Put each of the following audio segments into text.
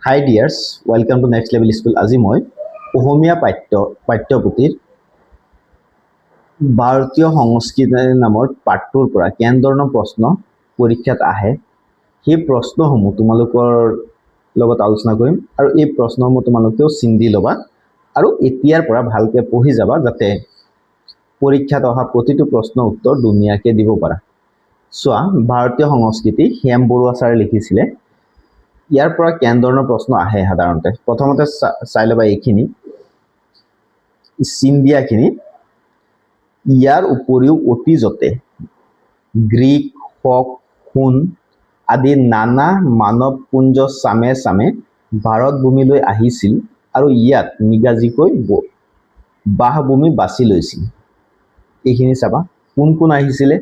Hi dears, welcome to Next Level School. আজি মই অসমীয়া পাঠ্যপুথিৰ ভাৰতীয় সংস্কৃতি নামৰ পাঠটোৰ পৰা কেনে ধৰণৰ প্ৰশ্ন পৰীক্ষাত আহে সেই প্ৰশ্নসমূহ তোমালোকৰ লগত আলোচনা কৰিম আৰু এই প্ৰশ্নসমূহ তোমালোকেও চিন্তি ল'বা আৰু এতিয়াৰ পৰা ভালকৈ পঢ়ি যাবা যাতে পৰীক্ষাত অহা প্ৰতিটো প্ৰশ্ন উত্তৰ ধুনীয়াকৈ দিব পাৰা। চোৱা, ভাৰতীয় সংস্কৃতি হেম বৰুৱা ছাৰে লিখিছিলে। ইয়াৰ পৰা কেনে ধৰণৰ প্ৰশ্ন আহে সাধাৰণতে প্ৰথমতে চাই ল'বা এইখিনি চিন দিয়াখিনি। ইয়াৰ উপৰিও অতীজতে গ্ৰীক, শক, হুন আদি নানা মানৱপুঞ্জ চামে চামে ভাৰত ভূমিলৈ আহিছিল আৰু ইয়াত নিগাজিকৈ বাসভূমি বাছি লৈছিল। এইখিনি চাবা, কোন কোন আহিছিলে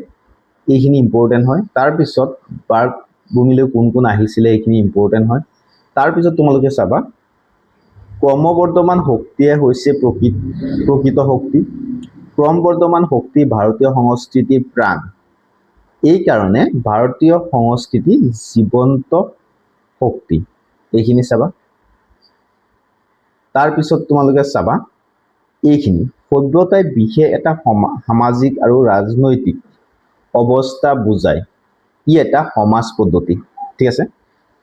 এইখিনি ইম্পৰ্টেণ্ট হয়। তাৰপিছত ভাৰত ভূমিলৈ কোন কোন আহিছিলে এইখিনি ইম্পৰ্টেণ্ট হয়। তাৰপিছত তোমালোকে চাবা, ক্ৰমবৰ্ধমান শক্তিয়ে হৈছে প্ৰকৃত শক্তি। ক্ৰমবৰ্ধমান শক্তি ভাৰতীয় সংস্কৃতিৰ প্ৰাণ। এই কাৰণে ভাৰতীয় সংস্কৃতি জীৱন্ত শক্তি। এইখিনি চাবা। তাৰপিছত তোমালোকে চাবা এইখিনি, সভ্যতাই বিশেষ এটা সামাজিক আৰু ৰাজনৈতিক অৱস্থা বুজায়। ই এটা সমাজ পদ্ধতি, ঠিক আছে।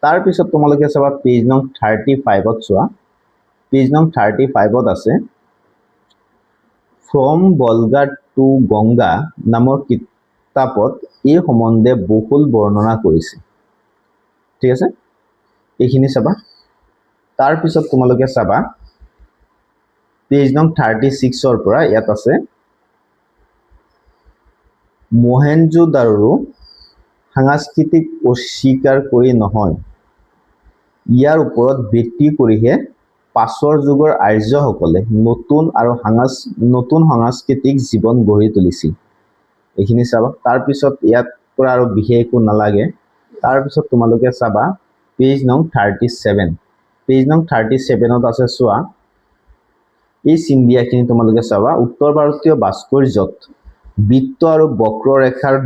তাৰপিছত তোমালোকে চাবা পেজ নং 35ত চোৱা। পেজ নং 35ত আছে ফ্ৰম ভলগা টু গংগা নামৰ কিতাপত এই সম্বন্ধে বহুল বৰ্ণনা কৰিছে, ঠিক আছে। এইখিনি চাবা। তাৰপিছত তোমালোকে চাবা পেজ নং 36ৰ পৰা ইয়াত আছে মহেঞ্জোদাৰো সাংস্কৃতিক অস্বীকাৰ কৰি নহয়, ইয়াৰ ওপৰত ভিত্তি কৰিহে পাছৰ যুগৰ আৰ্যসকলে নতুন সাংস্কৃতিক জীৱন গঢ়ি তুলিছিল। এইখিনি চাবা। তাৰপিছত ইয়াত পৰা আৰু বিশেষ একো নালাগে। তাৰপিছত তোমালোকে চাবা পেজ নং 37। পেজ নং 37ত আছে চোৱা, এই চিন্দিয়াখিনি তোমালোকে চাবা। উত্তৰ ভাৰতীয় ভাস্কৰ্যত বৃত্ত আৰু বক্ৰৰেখাৰ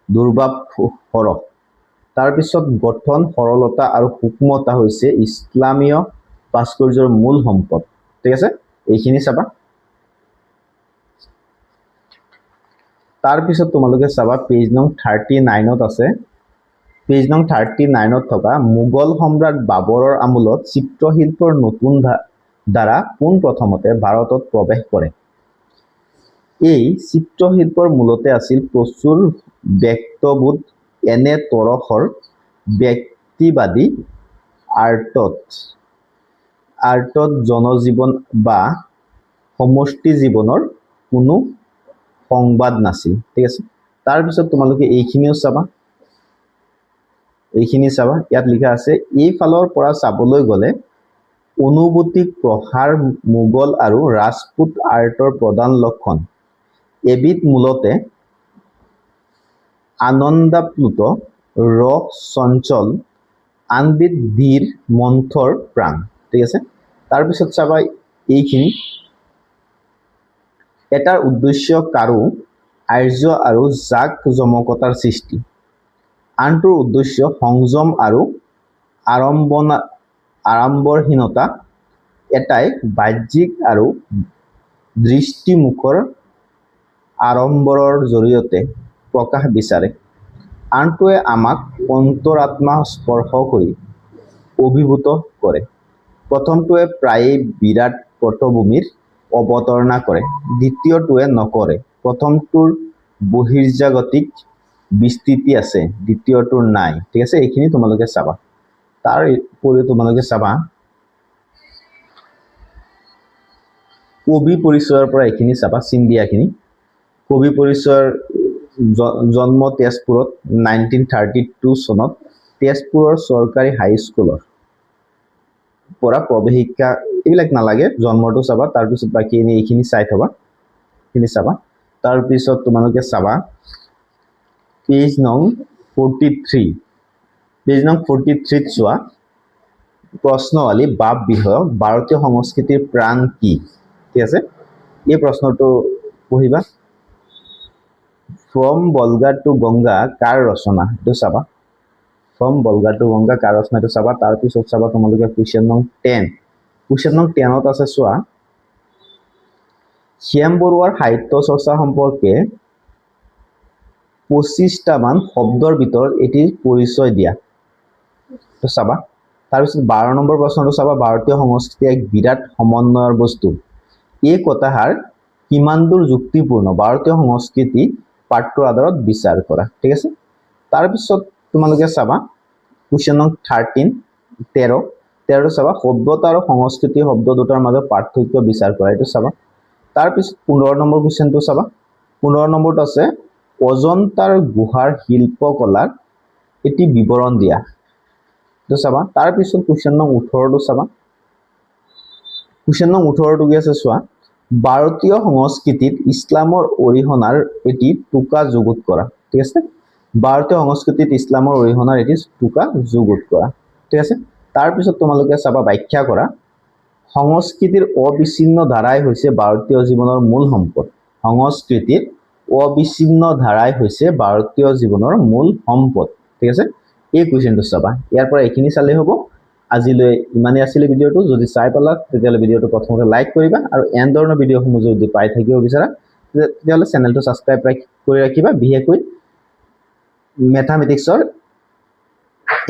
দুৰ্ভাৱ সৰহ। তাৰপিছত গঠন সৰলতা আৰু সূক্ষ্মতা হৈছে ইছলামীয় ভাস্কৰ্যৰ মূল সম্পদ, ঠিক আছে। এইখিনি চাবা। তাৰপিছত তোমালোকে চাবা পেজ নং 39ত আছে। পেজ নং 39ত থকা মোগল সম্ৰাট বাবৰৰ আমোলত চিত্ৰশিল্পৰ নতুন ধাৰা পোনপ্ৰথমতে ভাৰতত প্ৰৱেশ কৰে। এই চিত্ৰশিল্পৰ মূলতে আছিল প্ৰচুৰ ব্যক্তবোধ। এনে তৰহৰ ব্যক্তিবাদী আৰ্টত জনজীৱন বা সমষ্টি জীৱনৰ কোনো সংবাদ নাছিল, ঠিক আছে। তাৰপিছত তোমালোকে এইখিনিও চাবা। এইখিনি চাবা, ইয়াত লিখা আছে এইফালৰ পৰা চাবলৈ গ'লে অনুভূতিক প্ৰসাৰ মোগল আৰু ৰাজপুত আৰ্টৰ প্ৰধান লক্ষণ। এবিধ মূলতে আনন্দাপ্লুত ৰস চঞ্চল, আনবিধ ধীৰ মন্থৰ প্ৰাণ, ঠিক আছে। তাৰপিছত চাবা এইখিনি, এটাৰ উদ্দেশ্য কাৰো আৰ্য আৰু জাক জমকতাৰ সৃষ্টি, আনটোৰ উদ্দেশ্য সংযম আৰু আড়ম্বৰহীনতা। এটাই বাহ্যিক আৰু দৃষ্টিমুখৰ আড়ম্বৰৰ জৰিয়তে প্ৰকাশ বিচাৰে, আনটোৱে আমাক অন্তৰাত্মা স্পৰ্শ কৰি অভিভূত কৰে। প্ৰথমটোৱে প্ৰায়ে বিৰাট পটভূমিৰ অৱতাৰণা কৰে, দ্বিতীয়টোৱে নকৰে। প্ৰথমটোৰ বহিৰ্জাগতিক বিস্তৃতি আছে, দ্বিতীয়টোৰ নাই, ঠিক আছে। এইখিনি তোমালোকে চাবা। তাৰ উপৰিও তোমালোকে চাবা কবি পৰিচয়ৰ পৰা এইখিনি চাবা, চিন্দিয়াখিনি। কবি পৰিচয়ৰ জন্ম তেজপুৰত 1932 চনত তেজপুৰৰ চৰকাৰী হাইস্কুলৰ পৰা প্ৰৱেশিকা, এইবিলাক নালাগে, জন্মটো চাবা। তাৰপিছত বাকী এইখিনি চাই থবা, এইখিনি চাবা। তাৰপিছত তোমালোকে চাবা পেজ নং 43। পেজ নং 43ত চোৱা প্ৰশ্নৱালী বাপ বিষয়ক ভাৰতীয় সংস্কৃতিৰ প্ৰাণ কি, ঠিক আছে। এই প্ৰশ্নটো পঢ়িবা। ফ্ৰম ভলগা টু গংগা কাৰ ৰচনা, এইটো চাবা। from Volga to Ganga কাৰ ৰচনাটো চাবা তাৰ পিছত চাবা তোমালোকে কুৱেশ্যন নং 10 কুৱেশ্যন নং 10ত আছে চোৱা শ্যাম বৰুৱাৰ সাহিত্য চৰ্চা সম্পৰ্কে 25টা মান শব্দৰ ভিতৰত এটি পৰিচয় দিয়া তো চাবা তাৰ পিছত 12 নম্বৰ প্ৰশ্নটো চাবা ভাৰতীয় সংস্কৃতি এক বিৰাট সমন্বয়ৰ বস্তু এই কথাৰ কিমান দূৰ যুক্তিপূৰ্ণ ভাৰতীয় সংস্কৃতি পাঠ্যৰ আধাৰত বিচাৰ কৰা ঠিক আছে তাৰ পিছত তোমালোকে চাবা কুৱেশ্যন নং 13 চাবা সভ্যতা আৰু সংস্কৃতি শব্দ দুটাৰ মাজত পাৰ্থক্য বিচাৰ কৰা এটো চাবা তাৰ পিছত 15 নম্বৰ কুৱেশ্যনটো চাবা 15 নম্বৰটো আছে অজন্তাৰ গুহাৰ শিল্পকলাৰ এটি বিৱৰণ দিয়া তো চাবা তাৰ পিছত কুৱেশ্যন নং 18টো চাবা কুৱেশ্যন নং 18টো কি আছে চোৱা ভাৰতীয় সংস্কৃতিত ইছলামৰ অৰিহণাৰ এটি টুকা যুগুত কৰা ঠিক আছে ভাৰতীয় সংস্কৃতিত ইছলামৰ অৰিহণাৰ এটি টুকা যুগুত কৰা ঠিক আছে তাৰ পিছত তোমালোকে চাবা ব্যাখ্যা কৰা সংস্কৃতিৰ অবিচ্ছিন্ন ধাৰাই হৈছে ভাৰতীয় জীৱনৰ মূল সম্পদ সংস্কৃতিৰ অবিচ্ছিন্ন ধাৰাই হৈছে ভাৰতীয় জীৱনৰ মূল সম্পদ ঠিক আছে এই কুৱেশ্যনটো চাবা ইয়াৰ পৰা এইখিনি চালে হ'ব আজিলৈ ইমানে আছিল ভিডিওটো যদি চাই পালা তেতিয়ালে ভিডিওটো প্ৰথমতে লাইক কৰিবা আৰু এন ধৰণৰ ভিডিওসমূহ যদি পাই থাকিব বিচাৰা তেতিয়ালে চেনেলটো সাবস্ক্ৰাইব কৰি ৰাখিবা বিশেষকৈ ম্যাথমেটিক্সৰ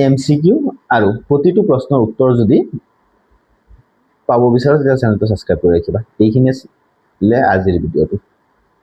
এমসিকিউ আৰু প্ৰতিটো প্ৰশ্নৰ উত্তৰ যদি পাব বিচাৰা তেতিয়া চেনেলটো সাবস্ক্ৰাইব কৰি ৰাখিবা এইখিনি আছিল আজিৰ ভিডিওটো